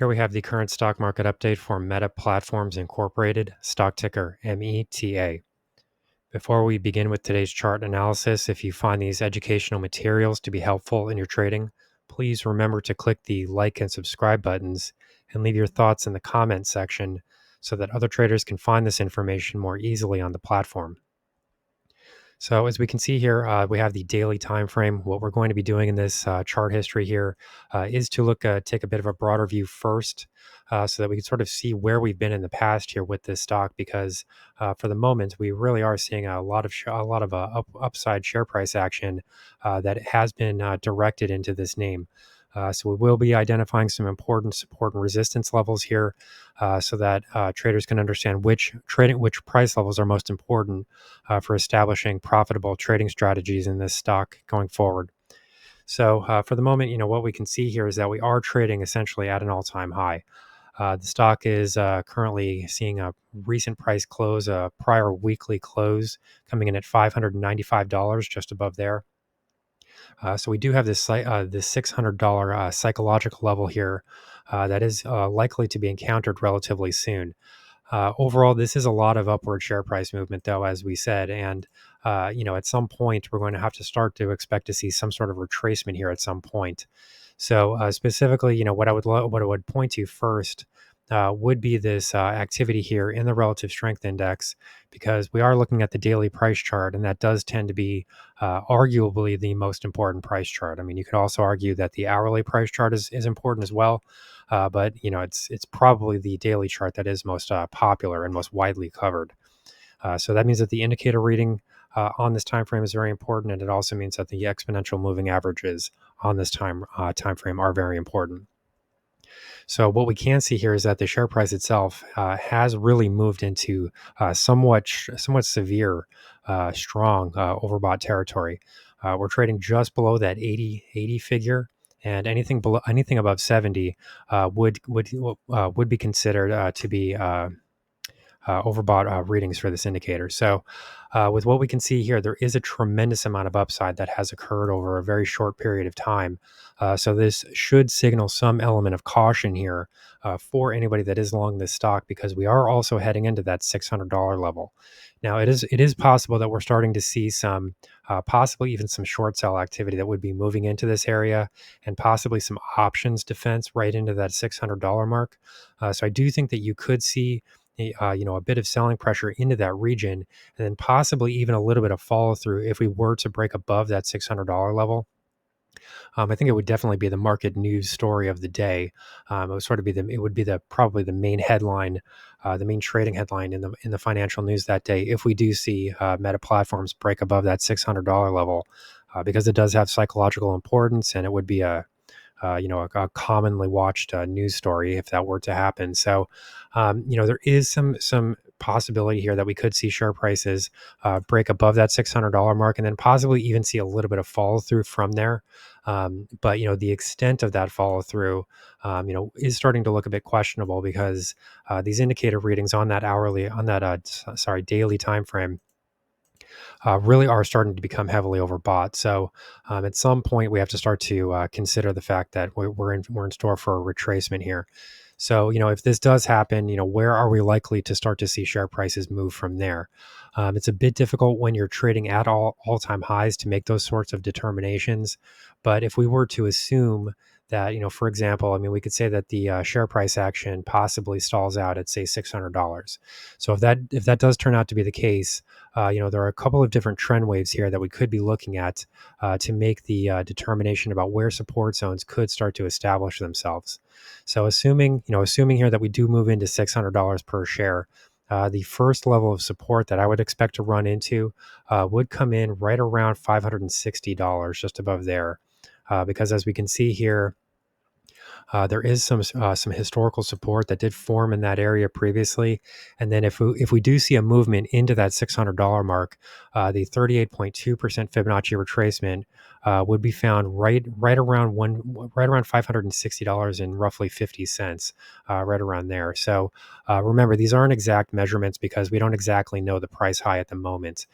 Here we have the current stock market update for Meta Platforms Incorporated, stock ticker META. Before we begin with today's chart analysis, if you find these educational materials to be helpful in your trading, please remember to click the like and subscribe buttons and leave your thoughts in the comment section so that other traders can find this information more easily on the platform. So as we can see here, we have the daily time frame. What we're going to be doing in this chart history here is to take a bit of a broader view first, so that we can sort of see where we've been in the past here with this stock. Because for the moment, we really are seeing a lot of upside share price action that has been directed into this name. So we will be identifying some important support and resistance levels here, so that traders can understand which price levels are most important for establishing profitable trading strategies in this stock going forward. So for the moment, what we can see here is that we are trading essentially at an all-time high. The stock is currently seeing a recent price close, a prior weekly close, coming in at $595, just above there. So we do have this $600 psychological level here that is likely to be encountered relatively soon. Overall, this is a lot of upward share price movement, though, as we said, and at some point we're going to have to start to expect to see some sort of retracement here at some point. So specifically, what I would point to first would be this activity here in the relative strength index, because we are looking at the daily price chart, and that does tend to be arguably the most important price chart. I mean, you could also argue that the hourly price chart is important as well, but it's probably the daily chart that is most popular and most widely covered. So that means that the indicator reading on this time frame is very important, and it also means that the exponential moving averages on this time frame are very important. So what we can see here is that the share price itself has really moved into somewhat severe, strong overbought territory. We're trading just below that 80 figure, and anything above 70 would be considered to be overbought readings for this indicator. So, with what we can see here, there is a tremendous amount of upside that has occurred over a very short period of time. So, this should signal some element of caution here for anybody that is long this stock, because we are also heading into that $600 level. Now, it is possible that we're starting to see some, possibly even some short sell activity that would be moving into this area, and possibly some options defense right into that $600 mark. So, I do think that you could see a bit of selling pressure into that region, and then possibly even a little bit of follow through if we were to break above that $600 level. I think it would definitely be the market news story of the day. It would be the probably the main headline, the main trading headline in the financial news that day, if we do see Meta Platforms break above that $600 level, because it does have psychological importance, and it would be a commonly watched news story if that were to happen. So, there is some possibility here that we could see share prices break above that $600 mark, and then possibly even see a little bit of follow through from there. But the extent of that follow through, is starting to look a bit questionable, because these indicator readings on that daily time frame really are starting to become heavily overbought. So at some point, we have to start to consider the fact that we're in store for a retracement here. So if this does happen, where are we likely to start to see share prices move from there? It's a bit difficult when you're trading at all-time highs to make those sorts of determinations. But if we were to assume that, for example, I mean, we could say that the share price action possibly stalls out at, say, $600. So if that does turn out to be the case, there are a couple of different trend waves here that we could be looking at to make the determination about where support zones could start to establish themselves. So assuming here that we do move into $600 per share, the first level of support that I would expect to run into would come in right around $560, just above there, because as we can see here, there is some historical support that did form in that area previously, and then if we do see a movement into that $600 mark, the 38.2% Fibonacci retracement would be found right around $560 and roughly 50 cents, right around there. So remember, these aren't exact measurements because we don't exactly know the price high at the moment.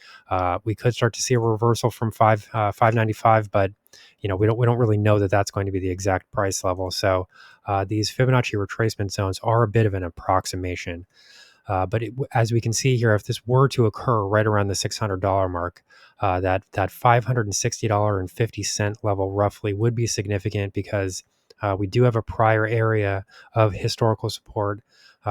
We could start to see a reversal from 595, but we don't really know that that's going to be the exact price level. So these Fibonacci retracement zones are a bit of an approximation. But as we can see here, if this were to occur right around the $600 mark, that $560.50 level roughly would be significant because we do have a prior area of historical support,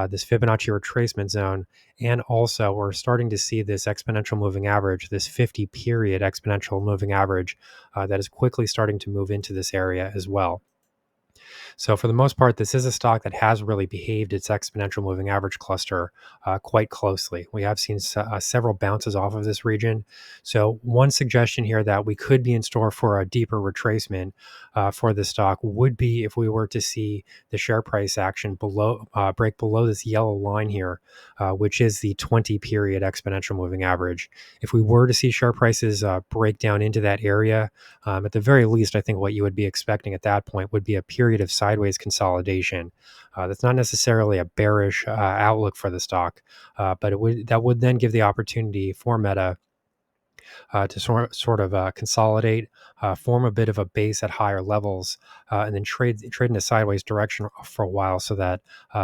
this Fibonacci retracement zone, and also we're starting to see this exponential moving average, this 50-period exponential moving average that is quickly starting to move into this area as well. So for the most part, this is a stock that has really behaved its exponential moving average cluster quite closely. We have seen several bounces off of this region. So one suggestion here that we could be in store for a deeper retracement for the stock would be if we were to see the share price action break below this yellow line here, which is the 20-period exponential moving average. If we were to see share prices break down into that area, at the very least, I think what you would be expecting at that point would be a period of sideways consolidation. That's not necessarily a bearish outlook for the stock, but that would then give the opportunity for Meta to sort of consolidate, form a bit of a base at higher levels, and then trade in a sideways direction for a while, so that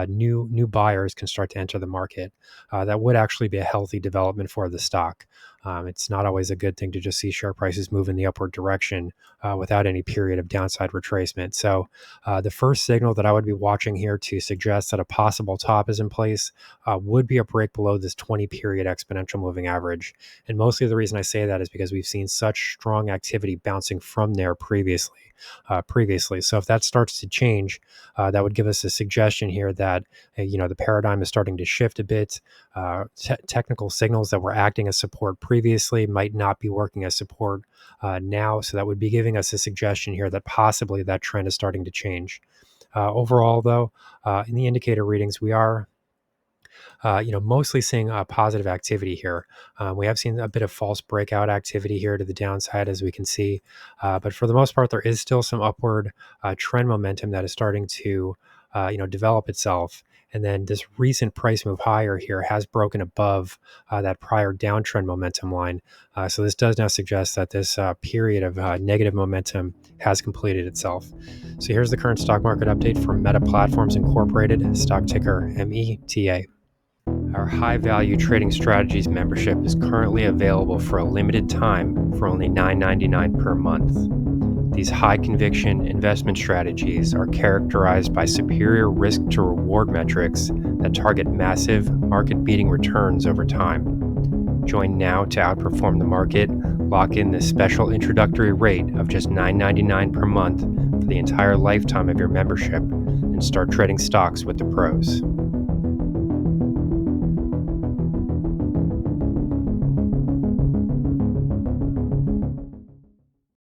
new buyers can start to enter the market. That would actually be a healthy development for the stock. It's not always a good thing to just see share prices move in the upward direction without any period of downside retracement. So the first signal that I would be watching here to suggest that a possible top is in place would be a break below this 20-period exponential moving average. And mostly the reason I say that is because we've seen such strong activity bouncing from there previously. So if that starts to change, that would give us a suggestion here that the paradigm is starting to shift a bit. Technical signals that were acting as support previously might not be working as support now. So that would be giving us a suggestion here that possibly that trend is starting to change. Overall, though, in the indicator readings, we are mostly seeing positive activity here. We have seen a bit of false breakout activity here to the downside, as we can see. But for the most part, there is still some upward trend momentum that is starting to develop itself. And then this recent price move higher here has broken above that prior downtrend momentum line. So this does now suggest that this period of negative momentum has completed itself. So here's the current stock market update from Meta Platforms Incorporated, stock ticker META. Our high value trading strategies membership is currently available for a limited time for only $9.99 per month. These high conviction investment strategies are characterized by superior risk to reward metrics that target massive market beating returns over time. Join now to outperform the market, lock in this special introductory rate of just $9.99 per month for the entire lifetime of your membership, and start trading stocks with the pros.